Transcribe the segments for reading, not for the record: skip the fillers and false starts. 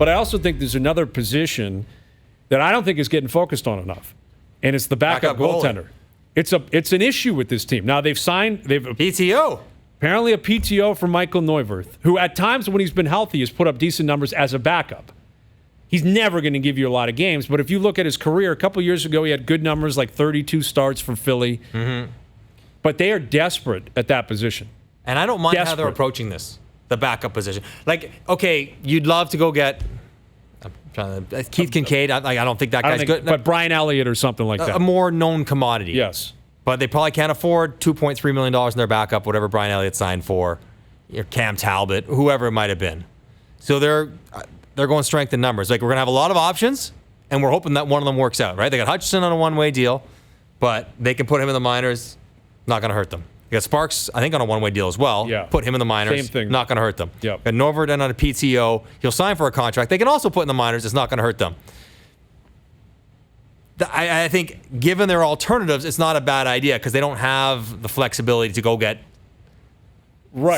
But I also think there's another position that I don't think is getting focused on enough, and it's the backup goaltender. It's an issue with this team. Now they've PTO. Apparently a PTO from Michal Neuvirth, who at times when he's been healthy has put up decent numbers as a backup. He's never going to give you a lot of games, but if you look at his career, a couple years ago he had good numbers, like 32 starts for Philly. Mm-hmm. But they are desperate at that position. And I don't mind how they're approaching this, the backup position. Like, okay, you'd love to go get Keith Kincaid. I don't think that guy's good. But Brian Elliott or something like that. A more known commodity. Yes. But they probably can't afford $2.3 million in their backup, whatever Brian Elliott signed for, or Cam Talbot, whoever it might have been. So they're going strength in numbers. Like, we're going to have a lot of options, and we're hoping that one of them works out, right? They got Hutchison on a one-way deal, but they can put him in the minors. Not going to hurt them. They got Sparks, I think, on a one-way deal as well. Yeah. Put him in the minors. Same thing. Not going to hurt them. Yep. Got Neuvirth on a PTO. He'll sign for a contract. They can also put in the minors. It's not going to hurt them. I think, given their alternatives, it's not a bad idea because they don't have the flexibility to go get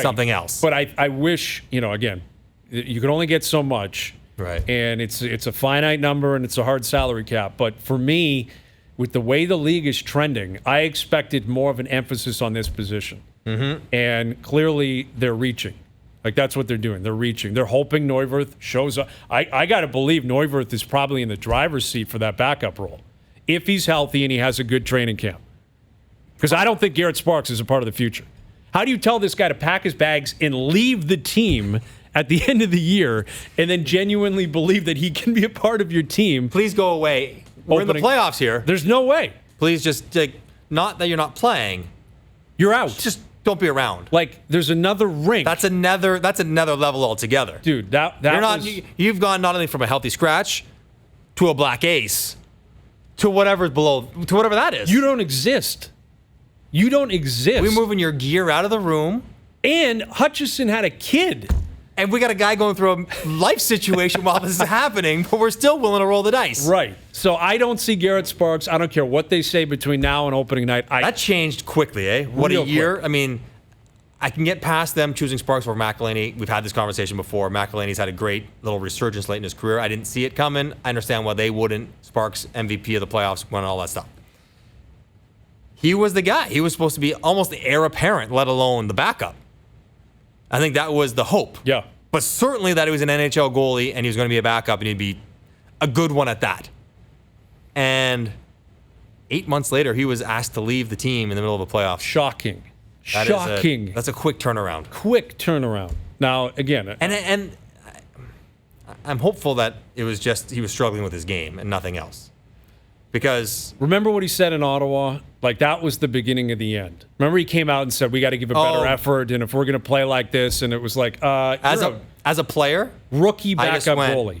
something else. But I wish, again, you can only get so much. Right. And it's a finite number and it's a hard salary cap. But for me, with the way the league is trending, I expected more of an emphasis on this position. Mm-hmm. And clearly they're reaching. Like, that's what they're doing. They're reaching. They're hoping Neuvirth shows up. I got to believe Neuvirth is probably in the driver's seat for that backup role, if he's healthy and he has a good training camp. Because I don't think Garrett Sparks is a part of the future. How do you tell this guy to pack his bags and leave the team at the end of the year and then genuinely believe that he can be a part of your team? Please go away. We're in the playoffs here. There's no way. Please just, not that you're not playing. You're out. Just don't be around. Like, there's another rink. That's another level altogether. Dude, you've gone not only from a healthy scratch to a black ace to whatever that is. You don't exist. We're moving your gear out of the room. And Hutchison had a kid. And we got a guy going through a life situation while this is happening, but we're still willing to roll the dice. Right. So I don't see Garrett Sparks. I don't care what they say between now and opening night. That changed quickly, eh? What a year. Quick. I mean, I can get past them choosing Sparks over McElhinney. We've had this conversation before. McElhinney's had a great little resurgence late in his career. I didn't see it coming. I understand why they wouldn't. Sparks, MVP of the playoffs, won all that stuff. He was the guy. He was supposed to be almost the heir apparent, let alone the backup. I think that was the hope. Yeah. But certainly that he was an NHL goalie and he was going to be a backup and he'd be a good one at that. And 8 months later, he was asked to leave the team in the middle of a playoff. Shocking. That's a quick turnaround. Quick turnaround. Now, again. And I'm hopeful that it was just he was struggling with his game and nothing else. Because remember what he said in Ottawa? Like, that was the beginning of the end. Remember he came out and said, we got to give a better effort, and if we're going to play like this, and it was like, as a player, rookie backup goalie.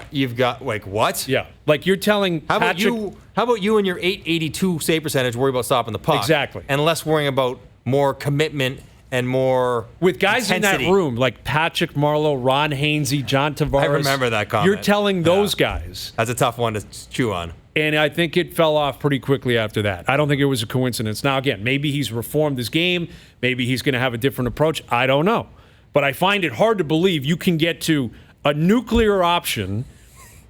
You've got, like, what? Yeah. Like, you're telling How about you and your .882 save percentage worry about stopping the puck? Exactly. And less worrying about more commitment and more with guys intensity. In that room, like Patrick Marleau, Ron Hainsey, John Tavares. I remember that comment. You're telling those guys. That's a tough one to chew on. And I think it fell off pretty quickly after that. I don't think it was a coincidence. Now, again, maybe he's reformed his game. Maybe he's going to have a different approach. I don't know. But I find it hard to believe you can get to a nuclear option.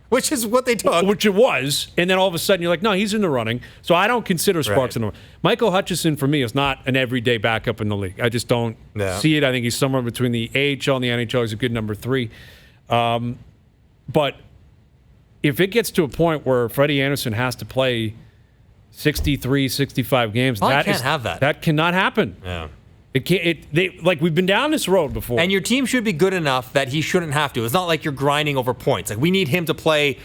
Which is what they took. Which it was. And then all of a sudden you're like, no, he's in the running. So I don't consider Sparks in the running. Michael Hutchison, for me, is not an everyday backup in the league. I just don't see it. I think he's somewhere between the AHL and the NHL. He's a good number 3. But if it gets to a point where Freddie Anderson has to play 63, 65 games, can't have that. That cannot happen. Yeah. It can't. Like, we've been down this road before. And your team should be good enough that he shouldn't have to. It's not like you're grinding over points. Like, we need him to play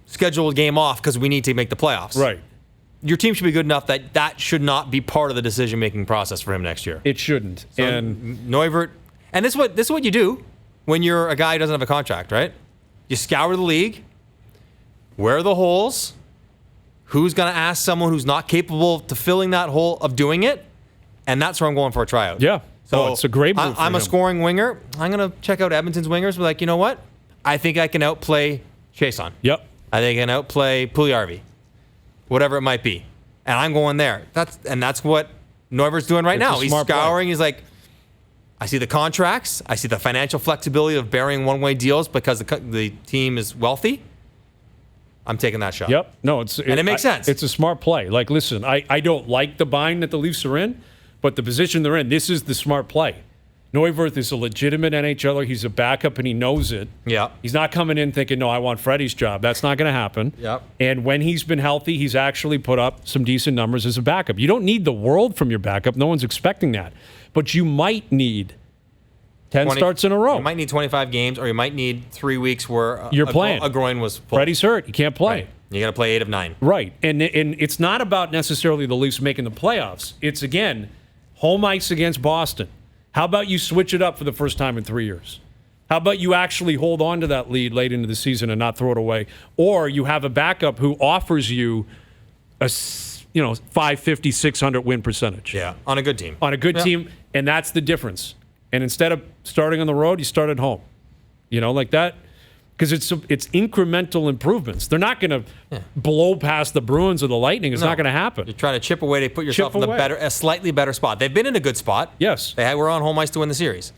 scheduled game off because we need to make the playoffs. Right. Your team should be good enough that should not be part of the decision-making process for him next year. It shouldn't. So and Neuvirth, and this is what you do when you're a guy who doesn't have a contract, right? You scour the league. Where are the holes? Who's going to ask someone who's not capable to filling that hole of doing it? And that's where I'm going for a tryout. Yeah. So it's a great move I'm a scoring winger. I'm going to check out Edmonton's wingers. Be like, you know what? I think I can outplay Chason. Yep. I think I can outplay Puljujärvi. Whatever it might be. And I'm going there. That's what Neuvirth's doing right now. He's scouring. He's like, I see the contracts. I see the financial flexibility of burying one-way deals because the team is wealthy. I'm taking that shot. Yep. No, it makes sense. It's a smart play. Like, listen, I don't like the bind that the Leafs are in, but the position they're in, this is the smart play. Neuvirth is a legitimate NHLer. He's a backup, and he knows it. Yeah. He's not coming in thinking, no, I want Freddie's job. That's not going to happen. Yep. And when he's been healthy, he's actually put up some decent numbers as a backup. You don't need the world from your backup. No one's expecting that. But you might need 10 starts in a row. You might need 25 games, or you might need 3 weeks where You're playing. A groin was pulled. Freddie's hurt. You can't play. Right. You got to play 8 of 9. Right. And it's not about necessarily the Leafs making the playoffs. It's, again, home ice against Boston. How about you switch it up for the first time in 3 years? How about you actually hold on to that lead late into the season and not throw it away? Or you have a backup who offers you a 550, 600 win percentage. Yeah, on a good team. On a good team, and that's the difference. And instead of starting on the road, you start at home. Like that. Because it's incremental improvements. They're not going to blow past the Bruins or the Lightning. It's not going to happen. You're trying to chip away to put yourself in a slightly better spot. They've been in a good spot. Yes. They were on home ice to win the series.